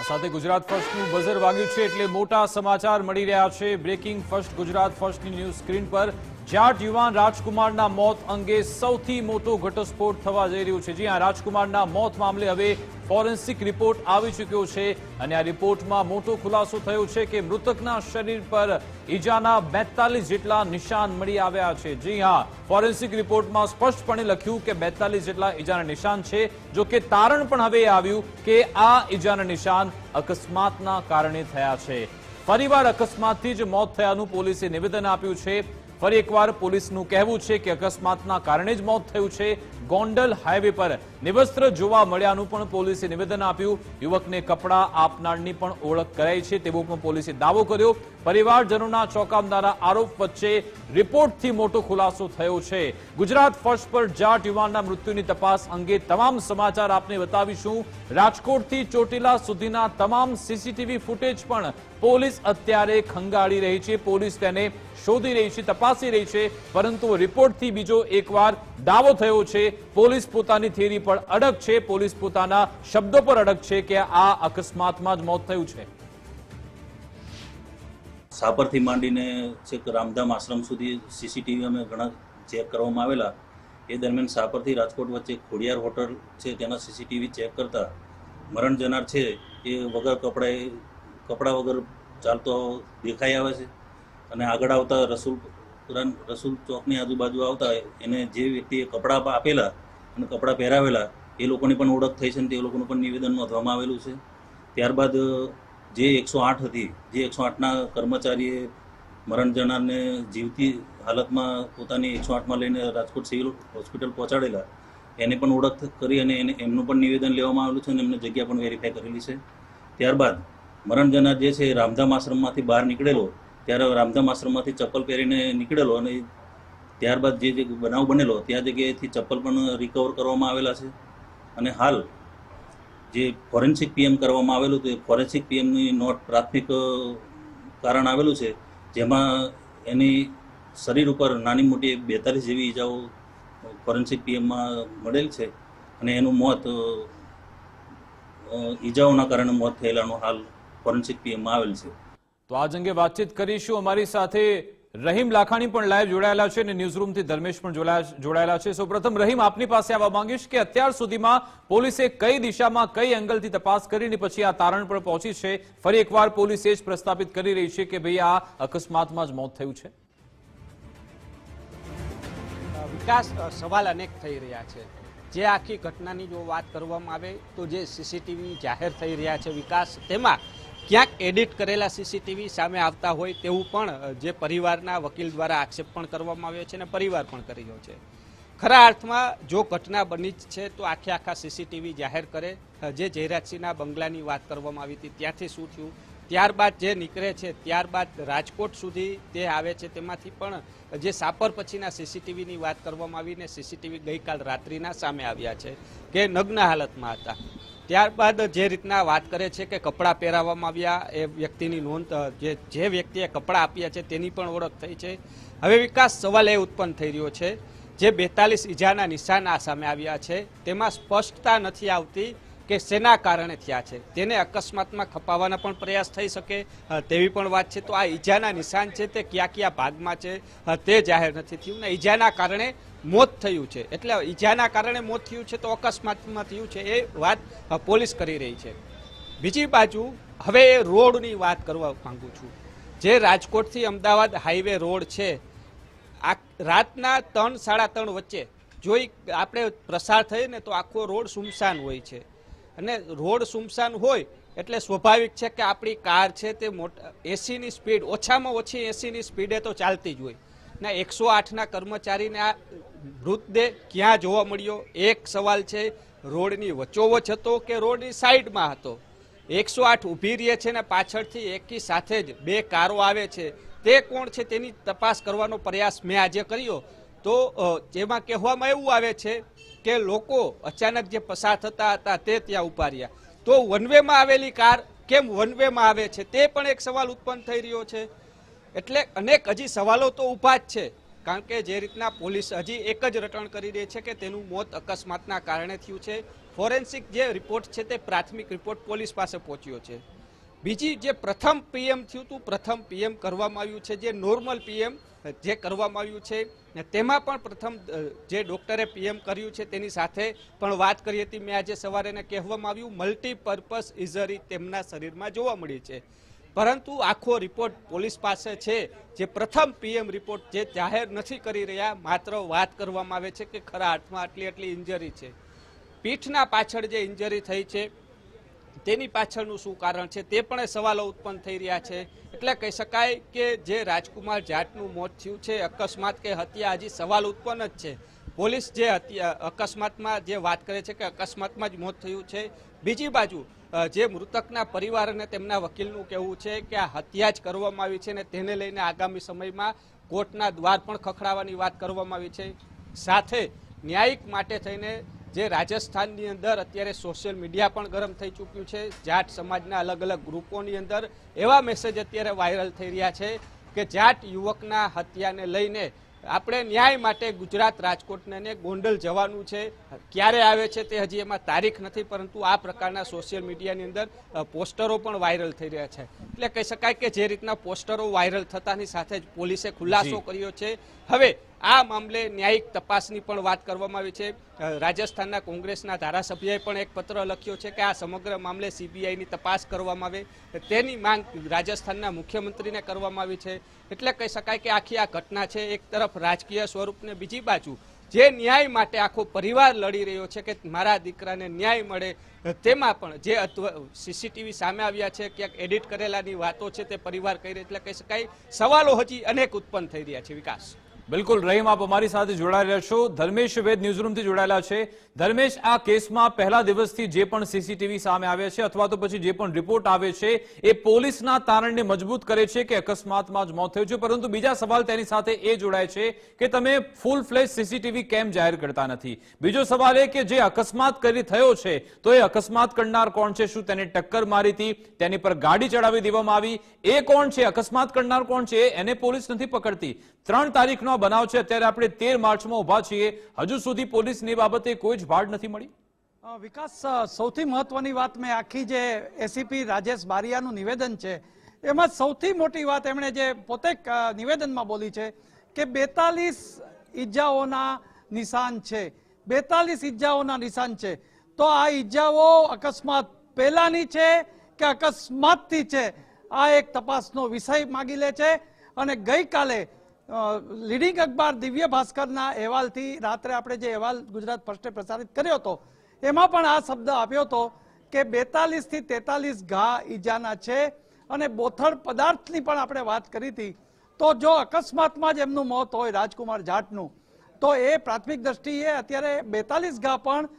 સાથે ગુજરાત ફર્સ્ટનું બઝર વાગ્યું છે એટલે મોટા સમાચાર મળી રહ્યા છે। બ્રેકિંગ ફર્સ્ટ ગુજરાત ફર્સ્ટની ન્યૂઝ સ્ક્રીન પર જાટ યુવાન રાજકુમારના મોત અંગે સૌથી મોટો ઘટસ્ફોટ થવા જઈ રહ્યો છે। જી હા, રાજકુમારના મોત મામલે હવે ફોરેન્સિક રિપોર્ટ આવી ચૂક્યો છે અને આ રિપોર્ટમાં મોટો ખુલાસો થયો છે કે મૃતકના શરીર પર ઈજાના 42 જેટલા નિશાન મળી આવ્યા છે। જી હા, ફોરેન્સિક રિપોર્ટમાં સ્પષ્ટપણે લખ્યું કે 42 જેટલા ઈજાના નિશાન છે। જો કે તારણ પણ હવે આવ્યું કે આ ઈજાના નિશાન અકસ્માતના કારણે થયા છે। ફરીવાર અકસ્માતથી જ મોત થયાનું પોલીસે નિવેદન આપ્યું છે। ફરી એકવાર પોલીસનું કહેવું છે કે અકસ્માતના કારણે જ મોત થયું છે। ગોંડલ હાઈવે પર નિવસ્ત્ર જોવા મળ્યાનું પણ પોલીસે નિવેદન આપ્યું। યુવકને કપડાં આપનારની પણ ઓળખ કરાઈ છે તેવો પણ પોલીસે દાવો કર્યો। પરિવારજનોના ચોંકાવનારા આરોપ વચ્ચે રિપોર્ટથી મોટો ખુલાસો થયો છે। ગુજરાત ફર્સ્ટ પર જાટ યુવાનના મૃત્યુની તપાસ અંગે તમામ સમાચાર આપને બતાવીશું। રાજકોટથી ચોટીલા સુધીના તમામ સીસીટીવી ફૂટેજ પણ પોલીસ અત્યારે ખંગાળી રહી છે। પોલીસ તેને શોધી રહી છે, તપાસી રહી છે, પરંતુ રિપોર્ટથી બીજો એકવાર દાવો થયો છે। પોલીસ પોતાની થિયરી પર અડગ છે, પોલીસ પોતાના શબ્દો પર અડગ છે કે આ અકસ્માતમાં જ મોત થયું છે। સાપરથી માંડીને છેક રામધામ આશ્રમ સુધી સીસીટીવી અમે ઘણા ચેક કરવામાં આવેલા। એ દરમિયાન સાપરથી રાજકોટ વચ્ચે ખોડિયાર હોટલ છે તેના સીસીટીવી ચેક કરતા મરણ જનાર છે એ વગર કપડા વગર ચાલતો દેખાઈ આવે છે અને આગળ આવતા રસૂલ ચોકની આજુબાજુ આવતા એને જે વ્યક્તિએ કપડાં આપેલા અને કપડાં પહેરાવેલા એ લોકોની પણ ઓળખ થઈ છે અને તે લોકોનું પણ નિવેદન નોંધવામાં આવેલું છે। ત્યારબાદ જે 108 હતી, જે 108ના કર્મચારીએ મરણ જનારને જીવતી હાલતમાં પોતાની 108માં લઈને રાજકોટ સિવિલ હોસ્પિટલ પહોંચાડેલા એને પણ ઓળખ કરી અને એમનું પણ નિવેદન લેવામાં આવેલું છે અને એમને જગ્યા પણ વેરીફાઈ કરેલી છે। ત્યારબાદ મરણ જનાર જે છે રામધામ આશ્રમમાંથી બહાર નીકળેલો ત્યારે રામધામ આશ્રમમાંથી ચપ્પલ પહેરીને નીકળેલો અને ત્યારબાદ જે બનાવ બનેલો ત્યાં જગ્યાએથી ચપ્પલ પણ રિકવર કરવામાં આવેલા છે અને હાલ જે ફોરેન્સિક પીએમ કરવામાં આવેલું તે ફોરેન્સિક પીએમની નોટ પ્રાથમિક કારણ આવેલું છે જેમાં એની શરીર ઉપર નાની મોટી 42 જેવી ઈજાઓ ફોરેન્સિક પીએમમાં મળેલ છે અને એનું મોત ઈજાઓના કારણે મોત થયેલાનું હાલ ફોરેન્સિક પીએમમાં આવેલ છે। તો આજ અંગે વાતચીત કરીશું। અમારી સાથે રહીમ લાખાણી પણ લાઈવ જોડાયેલા છે અને ન્યૂઝરૂમથી ધર્મેશ પણ જોડાયેલા છે। સૌપ્રથમ રહીમ, આપની પાસે આવવા માંગીશ કે અત્યાર સુધીમાં પોલીસે કઈ દિશામાં કઈ એંગલથી તપાસ કરીને પછી આ તારણ પર પહોંચી છે? ફરી એકવાર પોલીસ એ જ પ્રસ્થાપિત કરી રહી છે કે ભાઈ આ અકસ્માતમાં જ મોત થયું છે। વિકાસ, સવાલ અનેક થઈ રહ્યા છે। જે આખી ઘટનાની જો વાત કરવામાં આવે તો જે સીસીટીવી જાહેર થઈ રહ્યા છે વિકાસ, તેમાં ક્યાંક એડિટ કરેલા સીસીટીવી સામે આવતા હોય તેવું પણ જે પરિવારના વકીલ દ્વારા આક્ષેપ પણ કરવામાં આવ્યો છે અને પરિવાર પણ કર્યો છે। ખરા અર્થમાં જો ઘટના બની જ છે તો આખા સીસીટીવી જાહેર કરે। જે જયરાજસિંહના બંગલાની વાત કરવામાં આવી હતી ત્યાંથી શું થયું, ત્યારબાદ જે નીકળે છે ત્યારબાદ રાજકોટ સુધી તે આવે છે તેમાંથી પણ જે સાપર પછીના સીસીટીવીની વાત કરવામાં આવી ને સીસીટીવી ગઈકાલ રાત્રિના સામે આવ્યા છે કે નગ્ન હાલતમાં હતા। ત્યારબાદ જે રીતના વાત કરે છે કે કપડાં પહેરાવવામાં આવ્યા એ વ્યક્તિની નોંધ, જે વ્યક્તિએ કપડાં આપ્યા છે તેની પણ ઓળખ થઈ છે। હવે વિકાસ, સવાલ એ ઉત્પન્ન થઈ રહ્યો છે જે 42 ઈજાના નિશાન આ સામે આવ્યા છે તેમાં સ્પષ્ટતા નથી આવતી કે શેના કારણે થયા છે। તેને અકસ્માતમાં ખપાવવાના પણ પ્રયાસ થઈ શકે તેવી પણ વાત છે। તો આ ઈજાના નિશાન છે તે કયા ભાગમાં છે તે જાહેર નથી થયું ને ઈજાના કારણે મોત થયું છે, એટલે ઈજાના કારણે મોત થયું છે તો અકસ્માતમાં થયું છે એ વાત પોલીસ કરી રહી છે। બીજી બાજુ હવે એ રોડની વાત કરવા માંગુ છું। જે રાજકોટથી અમદાવાદ હાઈવે રોડ છે, આ રાતના 3, 3:30 વચ્ચે જોઈ આપણે પ્રસાર થઈએ ને તો આખો રોડ સુમસાન હોય છે અને રોડ સુમસાન હોય એટલે સ્વાભાવિક છે કે આપણી કાર છે તે 80ની સ્પીડ, ઓછામાં ઓછી 80ની સ્પીડે તો ચાલતી જ હોય ને 108ના કર્મચારીને આ મૃતદેહ ક્યાં જોવા મળ્યો? એક સવાલ છે, રોડની વચ્ચોવચ હતો કે રોડની સાઈડમાં હતો? 108 ઊભી રહે છે ને પાછળથી એકી સાથે જ 2 કારો આવે છે, તે કોણ છે તેની તપાસ કરવાનો પ્રયાસ મેં આજે કર્યો તો જેમાં કહેવામાં એવું આવે છે કે લોકો અચાનક જે પસાર થતા હતા તે ત્યાં ઉભા રહ્યા। તો વનવેમાં આવેલી કાર કેમ વનવેમાં આવે છે તે પણ એક સવાલ ઉત્પન્ન થઈ રહ્યો છે। એટલે અનેક હજી સવાલો તો ઊભા જ છે કારણ કે જે રીતના પોલીસ હજી એક જ રટણ કરી રહી છે કે તેનું મોત અકસ્માતના કારણે થયું છે। ફોરેન્સિક જે રિપોર્ટ છે તે પ્રાથમિક રિપોર્ટ પોલીસ પાસે પહોંચ્યો છે. બીજી જે પ્રથમ પીએમ થયું હતું, પ્રથમ પીએમ કરવામાં આવ્યું છે, જે નોર્મલ પીએમ જે કરવામાં આવ્યું છે ને તેમાં પણ પ્રથમ જે ડોક્ટરે પીએમ કર્યું છે તેની સાથે પણ વાત કરી હતી. મેં આજે સવારે એને કહેવામાં આવ્યું મલ્ટીપર્પઝ ઇન્જરી તેમના શરીરમાં જોવા મળી છે, પરંતુ આખો રિપોર્ટ પોલીસ પાસે છે. જે પ્રથમ પીએમ રિપોર્ટ જે જાહેર નથી કરી રહ્યા, માત્ર વાત કરવામાં આવે છે કે ખરા અર્થમાં આટલી ઇન્જરી છે. પીઠના પાછળ જે ઇન્જરી થઈ છે તેની પાછળનું શું કારણ છે તે પણ સવાલો ઉત્પન્ન થઈ રહ્યા છે. એટલે કહી શકાય કે જે રાજકુમાર જાટનું મોત થયું છે અકસ્માત કે હત્યા, હજી સવાલ ઉત્પન્ન જ છે. પોલીસ જે અકસ્માતમાં જે વાત કરે છે કે અકસ્માતમાં જ મોત થયું છે. બીજી બાજુ જે મૃતકના પરિવાર અને તેમના વકીલનું કહેવું છે કે આ હત્યા જ કરવામાં આવી છે અને તેને લઈને આગામી સમયમાં કોર્ટના દ્વાર પણ ખખડાવવાની વાત કરવામાં આવી છે. સાથે ન્યાયિક માટે થઈને જે રાજસ્થાનની અંદર અત્યારે સોશિયલ મીડિયા પણ ગરમ થઈ ચૂક્યું છે. જાટ સમાજના અલગ અલગ ગ્રુપોની અંદર એવા મેસેજ અત્યારે વાયરલ થઈ રહ્યા છે કે જાટ યુવકના હત્યાને લઈને આપણે ન્યાય માટે ગુજરાત રાજકોટને ગોંડલ જવાનું છે. ક્યારે આવે છે તે હજી એમાં તારીખ નથી, પરંતુ આ પ્રકારના સોશિયલ મીડિયાની અંદર પોસ્ટરો પણ વાયરલ થઈ રહ્યા છે. એટલે કહી શકાય કે જે રીતના પોસ્ટરો વાયરલ થતાની સાથે જ પોલીસે ખુલાસો કર્યો છે. હવે આ મામલે ન્યાયિક તપાસની પણ વાત કરવામાં આવી છે. રાજસ્થાનના કોંગ્રેસના ધારાસભ્યએ પણ એક પત્ર લખ્યો છે કે આ સમગ્ર મામલે સીબીઆઈની તપાસ કરવામાં આવે, તેની માંગ રાજસ્થાનના મુખ્યમંત્રીને કરવામાં આવી છે. એટલે કહી શકાય કે આખી આ ઘટના છે એક તરફ રાજકીય સ્વરૂપને, બીજી બાજુ જે ન્યાય માટે આખો પરિવાર લડી રહ્યો છે કે મારા દીકરાને ન્યાય મળે, તેમાં પણ જે સીસીટીવી સામે આવ્યા છે, ક્યાંક એડિટ કરેલાની વાતો છે તે પરિવાર કહી રહ્યા. એટલે કહી શકાય સવાલો હજી અનેક ઉત્પન્ન થઈ રહ્યા છે. વિકાસ બિલકુલ રહીમ, આપ અમારી સાથે જોડાયેલા છો. ધર્મેશ વેદ ન્યૂઝરૂમથી જોડાયેલા છે. ધર્મેશ, આ કેસમાં પહેલા દિવસથી જે પણ સીસીટીવી સામે આવે છે અથવા તો પછી જે પણ રિપોર્ટ આવે છે એ પોલીસના તારણને મજબૂત કરે છે કે અકસ્માતમાં જ મોત થયું છે, પરંતુ બીજા સવાલ તેની સાથે એ જોડાય છે કે તમે ફૂલ ફ્લેશ સીસીટીવી કેમ જાહેર કરતા નથી? બીજો સવાલ એ કે જે અકસ્માત કરી થયો છે તો એ અકસ્માત કરનાર કોણ છે? શું તેને ટક્કર મારી હતી, તેની પર ગાડી ચડાવી દેવામાં આવી, એ કોણ છે? અકસ્માત કરનાર કોણ છે એને પોલીસ નથી પકડતી. 3 તારીખનો બનાવ છે, અત્યારે આપણે 13 માર્ચમાં ઉભા છીએ, હજુ સુધી પોલીસની બાબતે કોઈ જ ભાડ નથી મળી. વિકાસ, સૌથી મહત્વની વાત મેં આખી જે એસીપી રાજેશ બારિયાનું નિવેદન છે એમાં સૌથી મોટી વાત એમણે જે પોતે નિવેદનમાં બોલી છે કે 42 ઈજાઓના નિશાન છે. 42 ઈજાઓના નિશાન છે. તો આ ઈજાઓ અકસ્માત પહેલાની છે કે અકસ્માતથી છે, આ એક તપાસનો વિષય માગી લે છે. અને ગઈકાલે લીડિંગ અખબાર દિવ્ય ભાસ્કરના અહેવાલથી રાત્રે આપણે જે અહેવાલ ગુજરાત ફર્સ્ટે પ્રસારિત કર્યો હતો એમાં પણ આ શબ્દ આપ્યો હતો કે 42 થી 43 ઘા ઈજાના છે. અને બોથડ પદાર્થની પણ આપણે વાત કરી હતી. તો જો અકસ્માતમાં જ એમનું મોત હોય રાજકુમાર જાટનું, તો એ પ્રાથમિક દ્રષ્ટિએ અત્યારે 42 ઘા પણ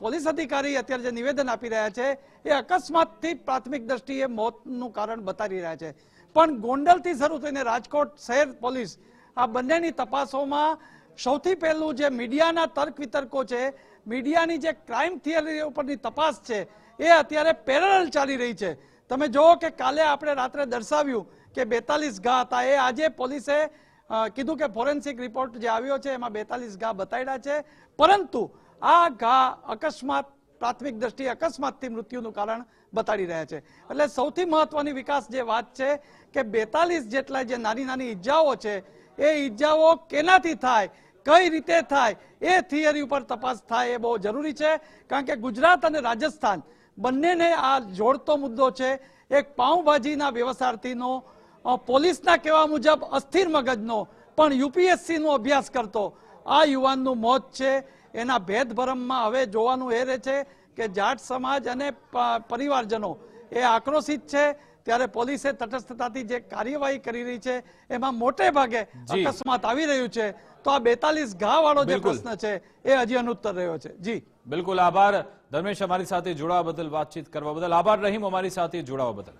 પોલીસ અધિકારી અત્યારે જે નિવેદન આપી રહ્યા છે એ અકસ્માતથી પ્રાથમિક દ્રષ્ટિએ મોતનું કારણ બતાવી રહ્યા છે. પણ ગોંડલથી શરૂ થઈને રાજકોટ શહેર પોલીસ આ બંનેની તપાસોમાં સૌથી પહેલું જે મીડિયાના તર્ક વિતર્કો છે, મીડિયાની જે ક્રાઇમ થિયરી ઉપરની તપાસ છે એ અત્યારે પેરેલલ ચાલી રહી છે. તમે જુઓ કે કાલે આપણે રાત્રે દર્શાવ્યું કે 42 ઘા હતા, એ આજે પોલીસે કીધું કે ફોરેન્સિક રિપોર્ટ જે આવ્યો છે એમાં 42 ઘા બતાવ્યા છે. પરંતુ આ ઘા અકસ્માત, પ્રાથમિક દ્રષ્ટિએ અકસ્માતથી મૃત્યુનું કારણ બતાડી રહ્યા છે. એટલે સૌથી મહત્વની વિકાસ જે વાત છે કે 42 જેટલા જે નાની નાની ઈજાઓ છે એ ઈજાઓ કેનાથી થાય, કઈ રીતે થાય, એ થિયરી ઉપર તપાસ થાય એ બહુ જરૂરી છે. કારણ કે ગુજરાત અને રાજસ્થાન બંનેને આ જોડતો મુદ્દો છે. એક પાઉંભાજીના વ્યવસાયથીનો, પોલીસના કહેવા મુજબ અસ્થિર મગજનો પણ યુપીએસસીનો અભ્યાસ કરતો આ યુવાનનું મોત છે. એના ભેદભરમમાં હવે જોવાનું એ રહે છે કે જાટ સમાજ અને પરિવારજનો એ આક્રોશિત છે. ત્યારે પોલીસે તટસ્થતાથી જે કાર્યવાહી કરી રહી છે એમાં મોટે ભાગે અકસ્માત આવી રહ્યું છે. તો આ 42 ઘા વાળો જે પ્રશ્ન છે એ હજી અનુત્તર રહ્યો છે. જી બિલકુલ, આભાર ધર્મેશ અમારી સાથે જોડાવા બદલ, વાતચીત કરવા બદલ. આભાર રહીમ અમારી સાથે જોડાવા બદલ.